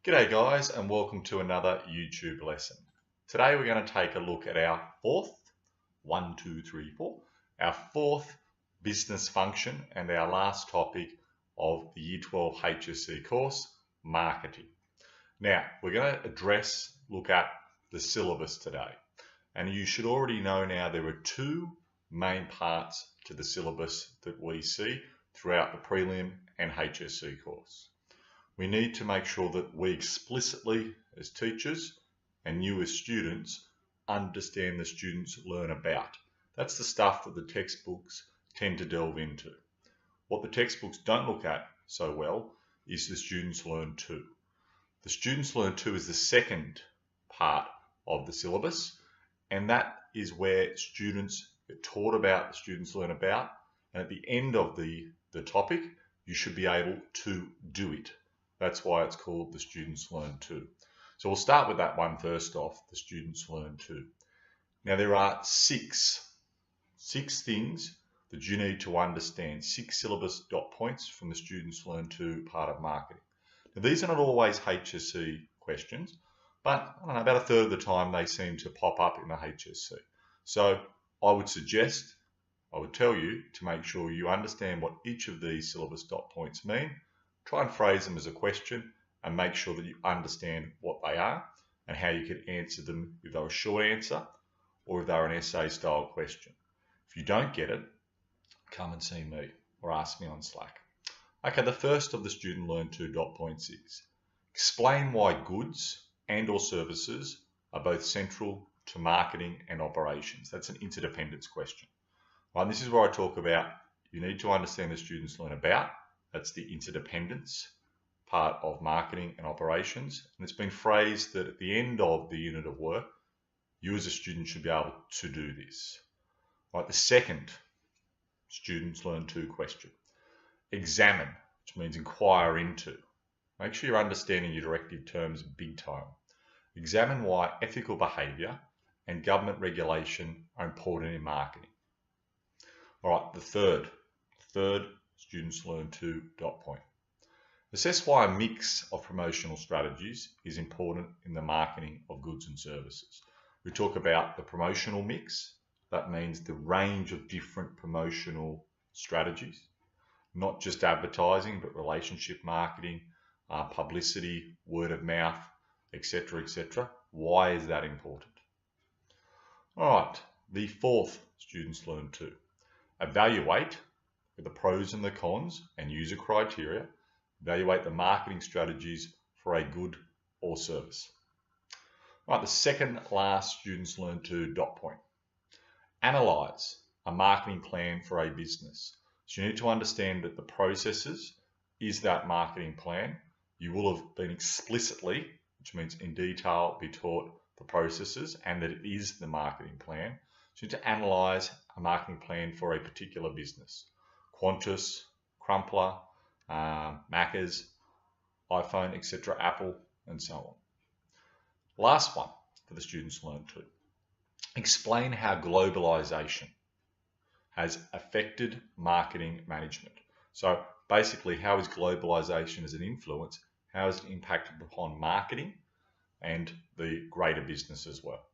G'day guys, and welcome to another YouTube lesson. Today we're going to take a look at our fourth business function and our last topic of the Year 12 HSC course, marketing. Now we're going to look at the syllabus today, and you should already know now there are two main parts to the syllabus that we see throughout the prelim and HSC course. We need to make sure that we explicitly, as teachers and you as students, understand the students learn about. That's the stuff that the textbooks tend to delve into. What the textbooks don't look at so well is the students learn to. The students learn to is the second part of the syllabus, and that is where students get taught about, the students learn about, and at the end of the topic, you should be able to do it. That's why it's called the students learn to. So we'll start with that one first off, the students learn to. Now there are six things that you need to understand, 6 syllabus dot points from the students learn to part of marketing. Now these are not always HSC questions, but I don't know, about a third of the time they seem to pop up in the HSC. So I would tell you to make sure you understand what each of these syllabus dot points mean. Try and phrase them as a question and make sure that you understand what they are and how you can answer them if they're a short answer or if they're an essay style question. If you don't get it, come and see me or ask me on Slack. Okay, the first of the student learn to dot points is explain why goods and or services are both central to marketing and operations. That's an interdependence question. Right, this is where I talk about you need to understand the students learn about. That's the interdependence part of marketing and operations. And it's been phrased that at the end of the unit of work, you as a student should be able to do this. Right, the second students learn to question. Examine, which means inquire into. Make sure you're understanding your directive terms big time. Examine why ethical behaviour and government regulation are important in marketing. All right, the third students learn to dot point. Assess why a mix of promotional strategies is important in the marketing of goods and services. We talk about the promotional mix. That means the range of different promotional strategies, not just advertising, but relationship marketing, publicity, word of mouth, etc., etc. Why is that important? All right, the fourth students learn to evaluate with the pros and the cons and user criteria, evaluate the marketing strategies for a good or service. Right, the second last students learn to dot point. Analyze a marketing plan for a business. So you need to understand that the processes is that marketing plan. You will have been explicitly, which means in detail, be taught the processes and that it is the marketing plan. So you need to analyze a marketing plan for a particular business. Qantas, Crumpler, Macca's, iPhone, etc., Apple, and so on. Last one for the students learn to. Explain how globalization has affected marketing management. So basically, how is globalization as an influence, how has it impacted upon marketing and the greater business as well?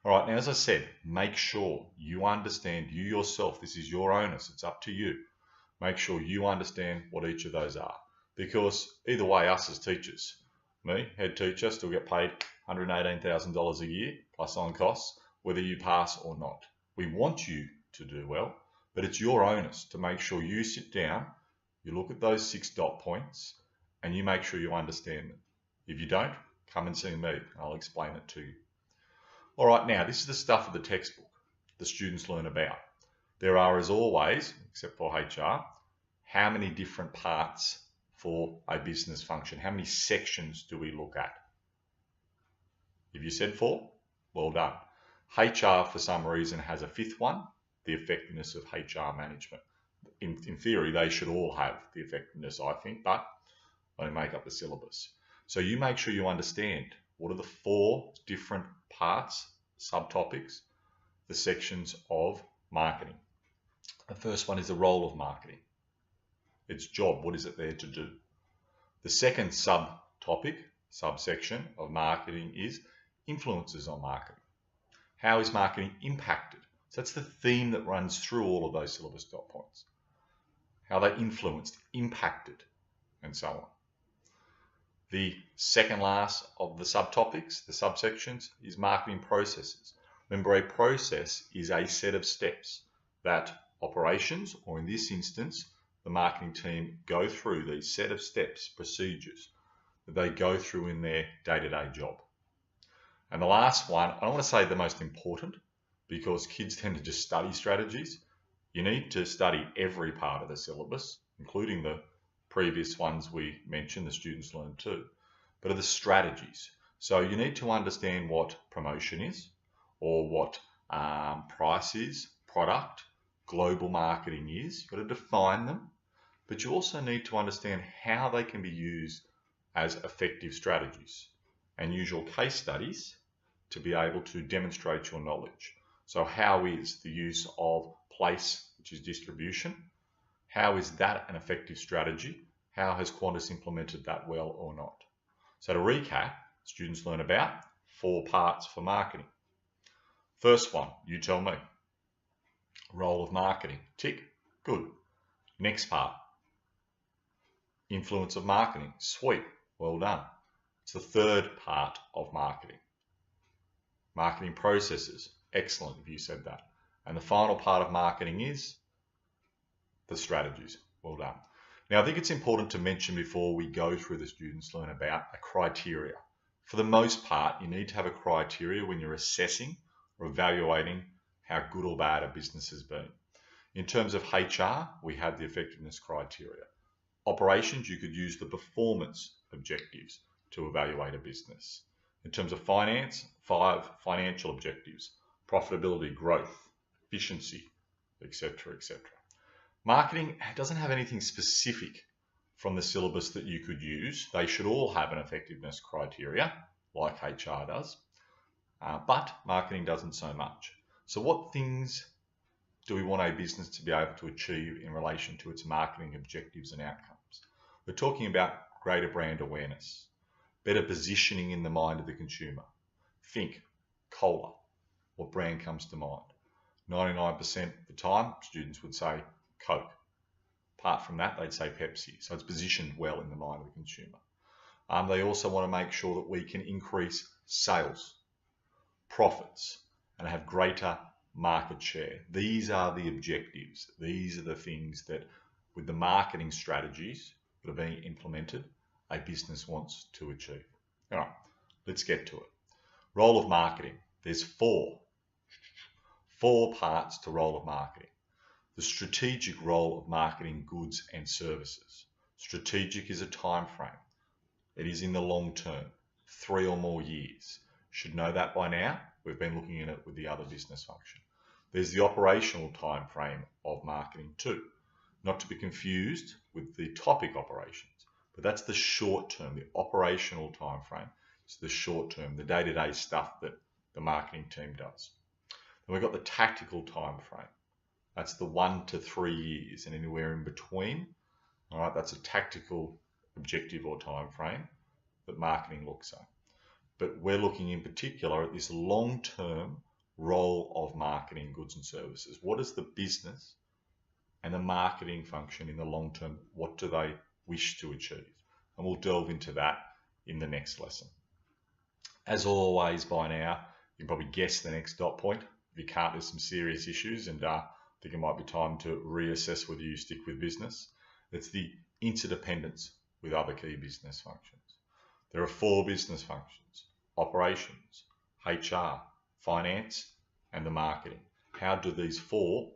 All right, now as I said, make sure you understand, you yourself, this is your onus, it's up to you. Make sure you understand what each of those are. Because either way, us as teachers, me, head teacher, still get paid $118,000 a year plus on costs, whether you pass or not. We want you to do well, but it's your onus to make sure you sit down, you look at those 6 dot points, and you make sure you understand them. If you don't, come and see me, I'll explain it to you. All right, now this is the stuff of the textbook the students learn about. There are, as always, except for HR, how many different parts for a business function? How many sections do we look at? If you said 4, well done. HR, for some reason, has a 5th one, the effectiveness of HR management. In theory, they should all have the effectiveness, I think, but they make up the syllabus. So you make sure you understand what are the 4 different parts, subtopics, the sections of marketing. The first one is the role of marketing. Its job, what is it there to do? The second sub topic, subsection of marketing is influences on marketing. How is marketing impacted? So that's the theme that runs through all of those syllabus dot points. How they influenced, impacted, and so on. The second last of the subtopics, the subsections, is marketing processes. Remember, a process is a set of steps that operations, or in this instance, the marketing team, go through these set of steps, procedures, that they go through in their day-to-day job. And the last one, I don't want to say the most important, because kids tend to just study strategies. You need to study every part of the syllabus, including the previous ones we mentioned, the students learn too, but are the strategies. So you need to understand what promotion is, or what price is, product, global marketing is. You've got to define them, but you also need to understand how they can be used as effective strategies and use your case studies to be able to demonstrate your knowledge. So how is the use of place, which is distribution? How is that an effective strategy? How has Qantas implemented that well or not? So to recap, students learn about 4 parts for marketing. First one, you tell me. Role of marketing, tick, good. Next part, influence of marketing, sweet, well done. It's the third part of marketing. Marketing processes, excellent if you said that. And the final part of marketing is the strategies, well done. Now I think it's important to mention before we go through the students learn about a criteria. For the most part, you need to have a criteria when you're assessing or evaluating how good or bad a business has been. In terms of HR, we have the effectiveness criteria. Operations, you could use the performance objectives to evaluate a business. In terms of finance, 5 financial objectives: profitability, growth, efficiency, etc., etc. Marketing doesn't have anything specific from the syllabus that you could use. They should all have an effectiveness criteria, like HR does, but marketing doesn't so much. So what things do we want a business to be able to achieve in relation to its marketing objectives and outcomes? We're talking about greater brand awareness, better positioning in the mind of the consumer. Think cola. What brand comes to mind? 99% of the time, students would say Coke. Apart from that, they'd say Pepsi. So it's positioned well in the mind of the consumer. They also want to make sure that we can increase sales, profits, and have greater market share. These are the objectives. These are the things that, with the marketing strategies that are being implemented, a business wants to achieve. All right, let's get to it. Role of marketing. There's 4 parts to role of marketing. The strategic role of marketing goods and services. Strategic is a time frame. It is in the long term, 3 or more years. Should know that by now. We've been looking at it with the other business function. There's the operational time frame of marketing too, not to be confused with the topic operations, but that's the short term. The operational time frame is the short term, the day-to-day stuff that the marketing team does. Then we've got the tactical time frame. That's the 1 to 3 years and anywhere in between. All right, that's a tactical objective or time frame that marketing looks at. But we're looking in particular at this long-term role of marketing goods and services. What is the business and the marketing function in the long term? What do they wish to achieve? And we'll delve into that in the next lesson. As always, by now, you can probably guess the next dot point. If you can't, there's some serious issues, and I think it might be time to reassess whether you stick with business. It's the interdependence with other key business functions. There are 4 business functions: operations, HR, finance, and the marketing. How do these 4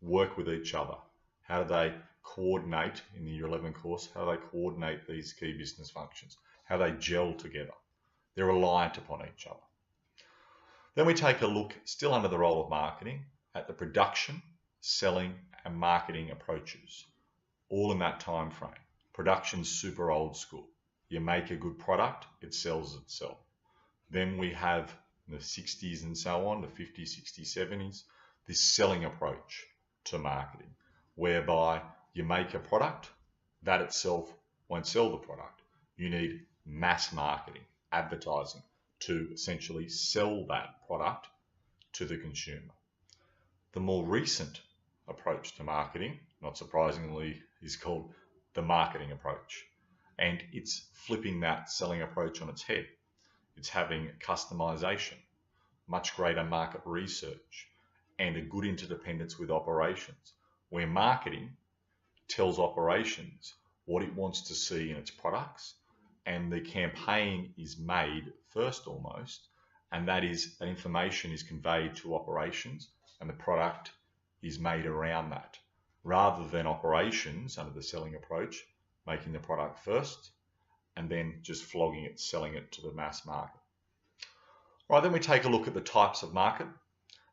work with each other? How do they coordinate in the Year 11 course? How do they coordinate these key business functions? How they gel together? They're reliant upon each other. Then we take a look, still under the role of marketing, at the production, selling, and marketing approaches, all in that time frame. Production's super old school. You make a good product, it sells itself. Then we have in the 60s and so on, the 50s, 60s, 70s, this selling approach to marketing, whereby you make a product, that itself won't sell the product. You need mass marketing, advertising, to essentially sell that product to the consumer. The more recent approach to marketing, not surprisingly, is called the marketing approach. And it's flipping that selling approach on its head. It's having customization, much greater market research, and a good interdependence with operations, where marketing tells operations what it wants to see in its products, and the campaign is made first almost, and that information is conveyed to operations, and the product is made around that, rather than operations under the selling approach making the product first and then just flogging it, selling it to the mass market. Right, then we take a look at the types of market,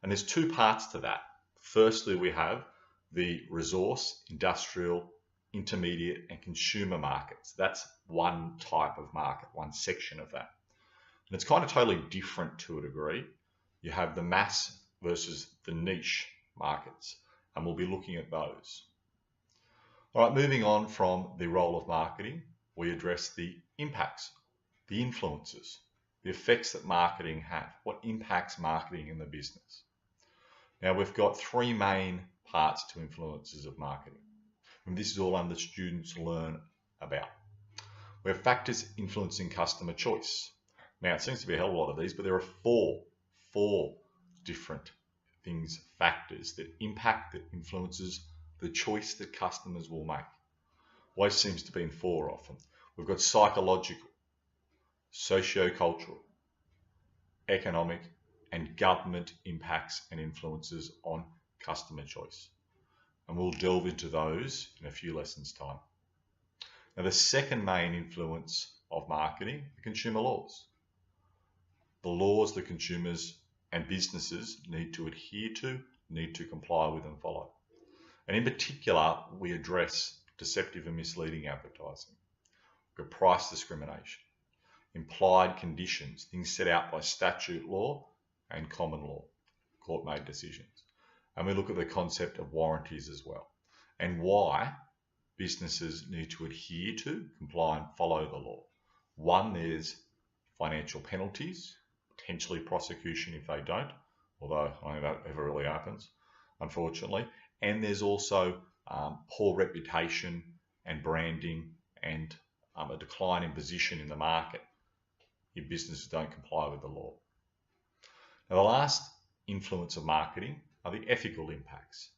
and there's two parts to that. Firstly, we have the resource, industrial, intermediate, and consumer markets. That's one type of market, one section of that. And it's kind of totally different to a degree. You have the mass versus the niche markets, and we'll be looking at those. All right, moving on from the role of marketing, we address the impacts, the influences, the effects that marketing have, what impacts marketing in the business. Now, we've got three main parts to influences of marketing, and this is all under students learn about. We have factors influencing customer choice. Now, it seems to be a hell of a lot of these, but there are four different things, factors that impact, that influences the choice that customers will make. Always seems to be in four often. We've got psychological, socio-cultural, economic, and government impacts and influences on customer choice. And we'll delve into those in a few lessons' time. Now, the second main influence of marketing, the consumer laws. The laws that consumers and businesses need to adhere to, need to comply with and follow. And in particular, we address deceptive and misleading advertising. We've got price discrimination, implied conditions, things set out by statute law and common law, court-made decisions. And we look at the concept of warranties as well, and why businesses need to adhere to, comply and follow the law. One, there's financial penalties, potentially prosecution if they don't, although I don't think that ever really happens, unfortunately. And there's also poor reputation and branding and a decline in position in the market if businesses don't comply with the law. Now, the last influence of marketing are the ethical impacts.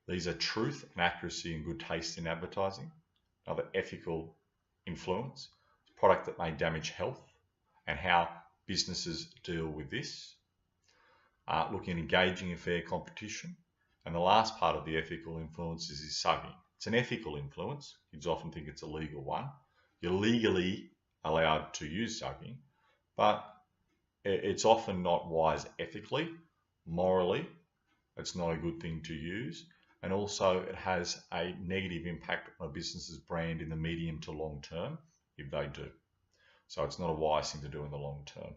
These are truth and accuracy and good taste in advertising. Another ethical influence, product that may damage health and how businesses deal with this. Looking at engaging in fair competition. And the last part of the ethical influences is sugging. It's an ethical influence. Kids often think it's a legal one. You're legally allowed to use sugging, but it's often not wise ethically, morally. It's not a good thing to use. And also it has a negative impact on a business's brand in the medium to long term if they do. So it's not a wise thing to do in the long term.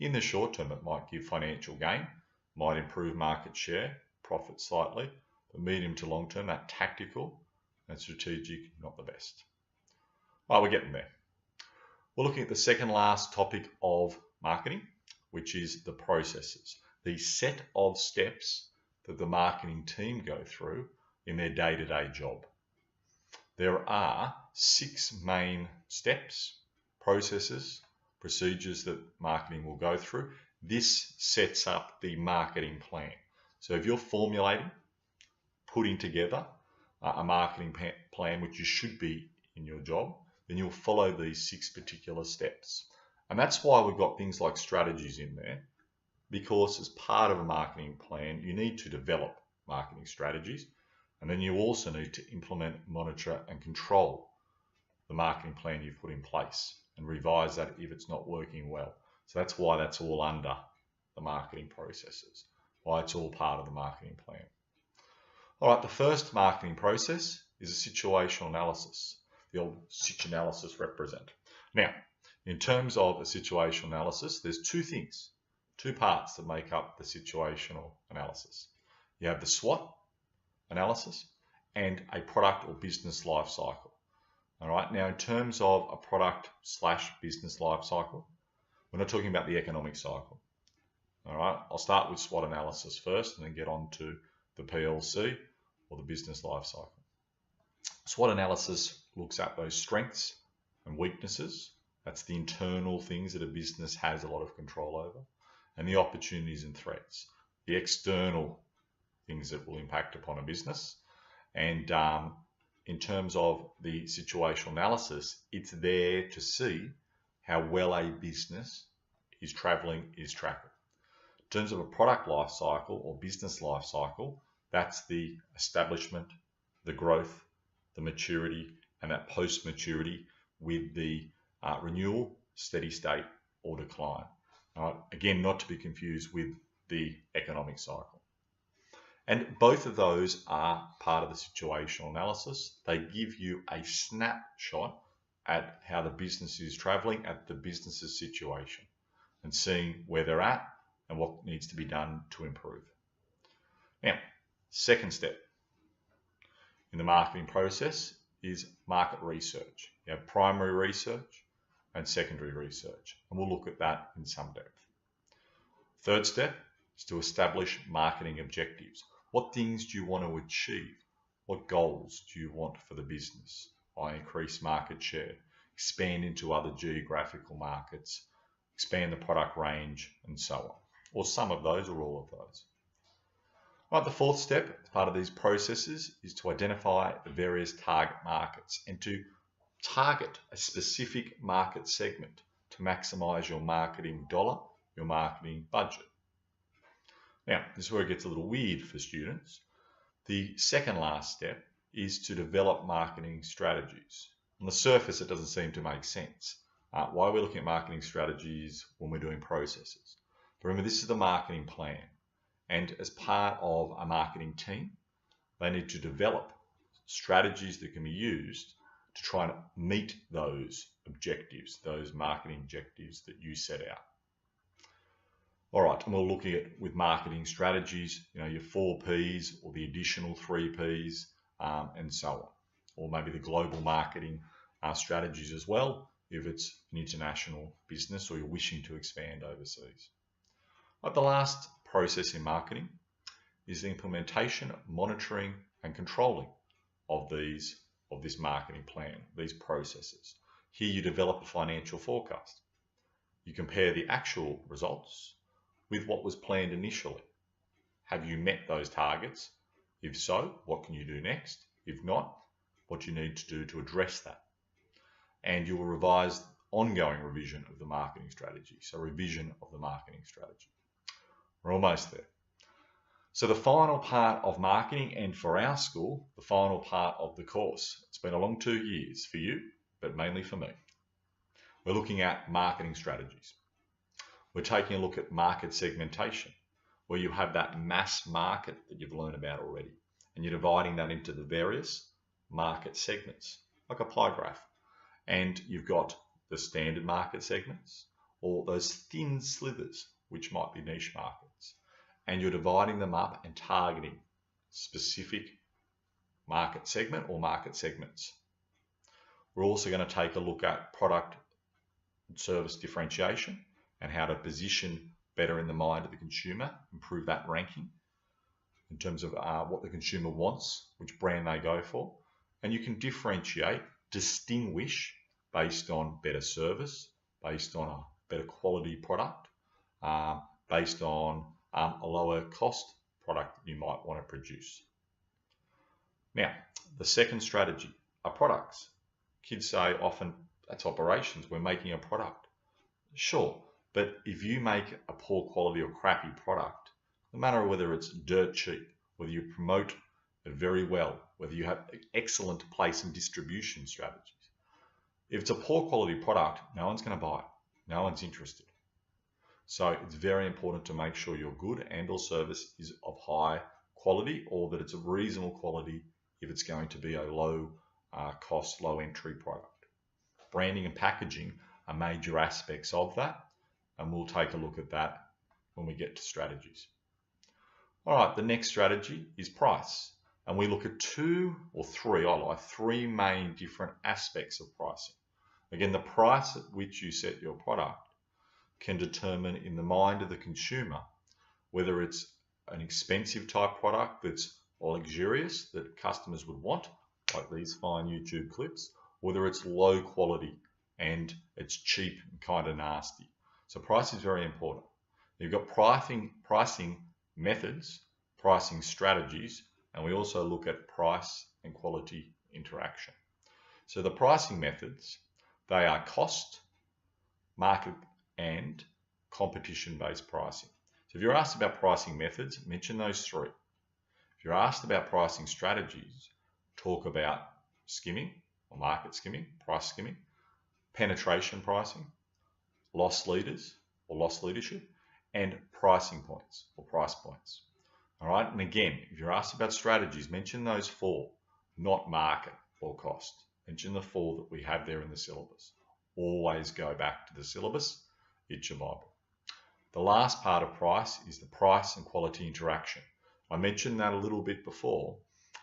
In the short term, it might give financial gain, might improve market share, profit slightly, but medium to long term, that tactical and strategic, not the best. Well, we're getting there. We're looking at the second last topic of marketing, which is the processes, the set of steps that the marketing team go through in their day-to-day job. There are 6 main steps, processes, procedures that marketing will go through. This sets up the marketing plan. So if you're formulating, putting together a marketing plan, which you should be in your job, then you'll follow these 6 particular steps. And that's why we've got things like strategies in there, because as part of a marketing plan, you need to develop marketing strategies, and then you also need to implement, monitor, and control the marketing plan you've put in place and revise that if it's not working well. So that's why that's all under the marketing processes, why it's all part of the marketing plan. All right, the first marketing process is a situational analysis, the old situ analysis represent. Now, in terms of a situational analysis, there's 2 things, 2 parts that make up the situational analysis. You have the SWOT analysis and a product or business life cycle. All right, now in terms of a product / business life cycle, we're not talking about the economic cycle. All right, I'll start with SWOT analysis first and then get on to the PLC or the business life cycle. SWOT analysis looks at those strengths and weaknesses. That's the internal things that a business has a lot of control over, and the opportunities and threats, the external things that will impact upon a business. And in terms of the situational analysis, it's there to see how well a business is traveling, is tracking. In terms of a product life cycle or business life cycle, that's the establishment, the growth, the maturity, and that post-maturity with the renewal, steady state, or decline. Again, not to be confused with the economic cycle. And both of those are part of the situational analysis. They give you a snapshot at how the business is traveling, at the business's situation, and seeing where they're at and what needs to be done to improve. Now, second step in the marketing process is market research. You have primary research and secondary research, and we'll look at that in some depth. Third step is to establish marketing objectives. What things do you want to achieve? What goals do you want for the business? I increase market share, expand into other geographical markets, expand the product range, and so on. Or some of those or all of those. Right, the fourth step as part of these processes is to identify the various target markets and to target a specific market segment to maximize your marketing dollar, your marketing budget. Now, this is where it gets a little weird for students. The second last step is to develop marketing strategies. On the surface, it doesn't seem to make sense. Why are we looking at marketing strategies when we're doing processes? But remember, this is the marketing plan. And as part of a marketing team, they need to develop strategies that can be used to try and meet those objectives, those marketing objectives that you set out. All right, and we're looking at with marketing strategies, your 4 Ps or the additional 3 Ps and so on. Or maybe the global marketing strategies as well, if it's an international business or you're wishing to expand overseas. But the last process in marketing is the implementation, monitoring, and controlling of this marketing plan, these processes. Here you develop a financial forecast. You compare the actual results with what was planned initially. Have you met those targets? If so, what can you do next? If not, what you need to do to address that. And you will revise ongoing revision of the marketing strategy. So revision of the marketing strategy. We're almost there. So the final part of marketing, and for our school, the final part of the course. It's been a long 2 years for you, but mainly for me. We're looking at marketing strategies. We're taking a look at market segmentation, where you have that mass market that you've learned about already, and you're dividing that into the various market segments, like a pie graph. And you've got the standard market segments, or those thin slivers, which might be niche markets. And you're dividing them up and targeting specific market segment or market segments. We're also going to take a look at product and service differentiation and how to position better in the mind of the consumer, improve that ranking in terms of what the consumer wants, which brand they go for. And you can differentiate, distinguish based on better service, based on a better quality product, based on a lower cost product that you might want to produce. Now, the second strategy are products. Kids say often, that's operations, we're making a product. Sure, but if you make a poor quality or crappy product, no matter whether it's dirt cheap, whether you promote it very well, whether you have excellent place and distribution strategies, if it's a poor quality product, no one's going to buy it. No one's interested. So it's very important to make sure your good and or service is of high quality, or that it's of reasonable quality if it's going to be a low cost, low entry product. Branding and packaging are major aspects of that, and we'll take a look at that when we get to strategies. All right, the next strategy is price. And we look at two or three, I like three main different aspects of pricing. Again, the price at which you set your product can determine in the mind of the consumer whether it's an expensive type product that's luxurious that customers would want, like these fine YouTube clips, whether it's low quality and it's cheap and kind of nasty. So price is very important. You've got pricing methods, pricing strategies, and we also look at price and quality interaction. So the pricing methods, they are cost, market, and competition-based pricing. So if you're asked about pricing methods, mention those three. If you're asked about pricing strategies, talk about skimming or market skimming, price skimming, penetration pricing, loss leaders or loss leadership, and pricing points or price points. All right, and again, if you're asked about strategies, mention those four, not market or cost. Mention the four that we have there in the syllabus. Always go back to the syllabus, it's your Bible. The last part of price is the price and quality interaction. I mentioned that a little bit before,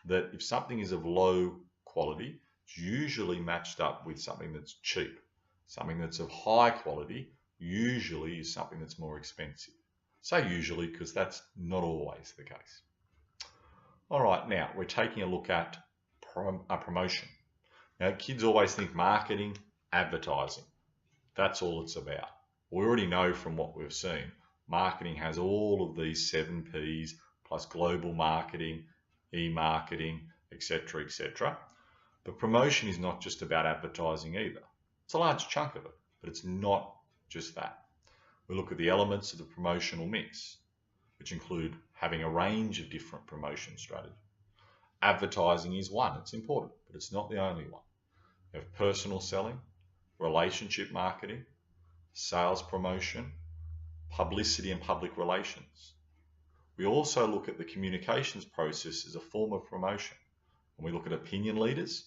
that if something is of low quality, it's usually matched up with something that's cheap. Something that's of high quality usually is something that's more expensive. Say usually because that's not always the case. All right, now we're taking a look at a promotion. Now, kids always think marketing, advertising. That's all it's about. We already know from what we've seen, marketing has all of these 7 Ps plus global marketing, e-marketing, etc., etc. But promotion is not just about advertising either. It's a large chunk of it, but it's not just that. We look at the elements of the promotional mix, which include having a range of different promotion strategies. Advertising is one, it's important, but it's not the only one. We have personal selling, relationship marketing, sales promotion, publicity and public relations. We also look at the communications process as a form of promotion. And we look at opinion leaders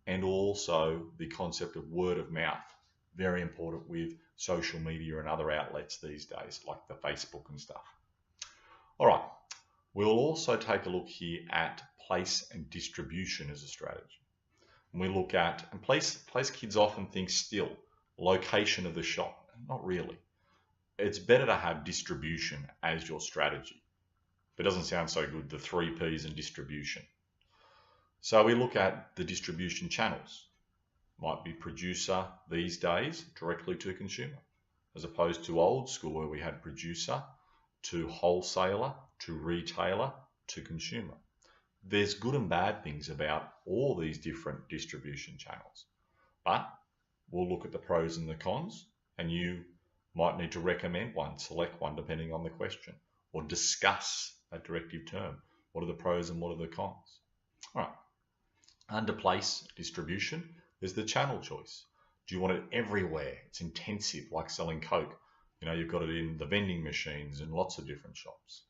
and also the concept of word of mouth. Very important with social media and other outlets these days, like the Facebook and stuff. All right, we'll also take a look here at place and distribution as a strategy. And we look at, and place kids often think still, location of the shop. Not really. It's better to have distribution as your strategy. But it doesn't sound so good, the 3 Ps and distribution. So we look at the distribution channels. Might be producer these days directly to consumer, as opposed to old school where we had producer to wholesaler to retailer to consumer. There's good and bad things about all these different distribution channels, but we'll look at the pros and the cons, and you might need to recommend one, select one depending on the question, or discuss a directive term. What are the pros and what are the cons? All right. Under place distribution, there's the channel choice. Do you want it everywhere? It's intensive, like selling Coke. You know, you've got it in the vending machines in lots of different shops.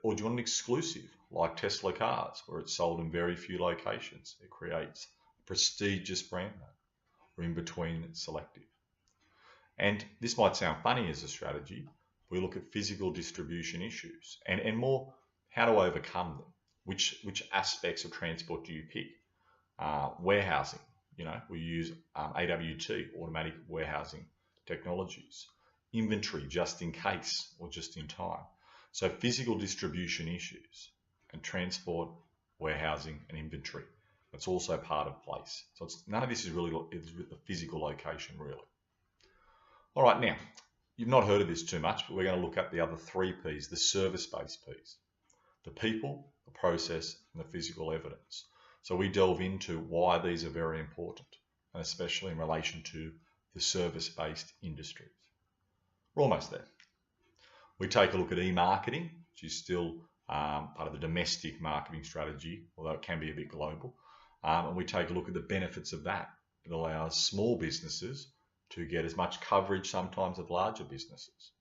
Or do you want an exclusive, like Tesla cars, where it's sold in very few locations? It creates a prestigious brand name. Or in between, it's selective. And this might sound funny as a strategy. We look at physical distribution issues and more how to overcome them. Which aspects of transport do you pick? Warehousing, you know, we use AWT, automatic warehousing technologies. Inventory, just in case or just in time. So physical distribution issues and transport, warehousing and inventory. That's also part of place. So none of this is really with the physical location really. All right, now, you've not heard of this too much, but we're going to look at the other 3 Ps, the service-based Ps. The people, the process, and the physical evidence. So we delve into why these are very important, and especially in relation to the service-based industries. We're almost there. We take a look at e-marketing, which is still part of the domestic marketing strategy, although it can be a bit global. And we take a look at the benefits of that. It allows small businesses to get as much coverage sometimes of larger businesses.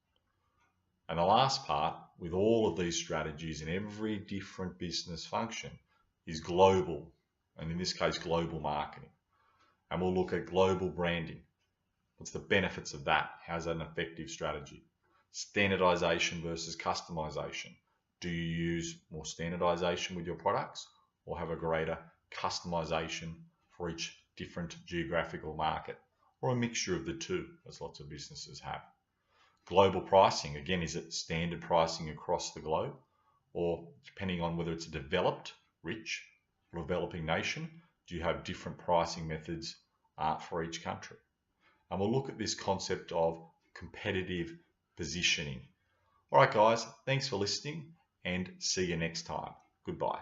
And the last part, with all of these strategies in every different business function, is global, and in this case, global marketing. And we'll look at global branding. What's the benefits of that? How's that an effective strategy? Standardization versus customization. Do you use more standardization with your products or have a greater customization for each different geographical market, or a mixture of the two, as lots of businesses have. Global pricing, again, is it standard pricing across the globe, or depending on whether it's a developed, rich, or developing nation, do you have different pricing methods for each country? And we'll look at this concept of competitive positioning. All right, guys, thanks for listening, and see you next time. Goodbye.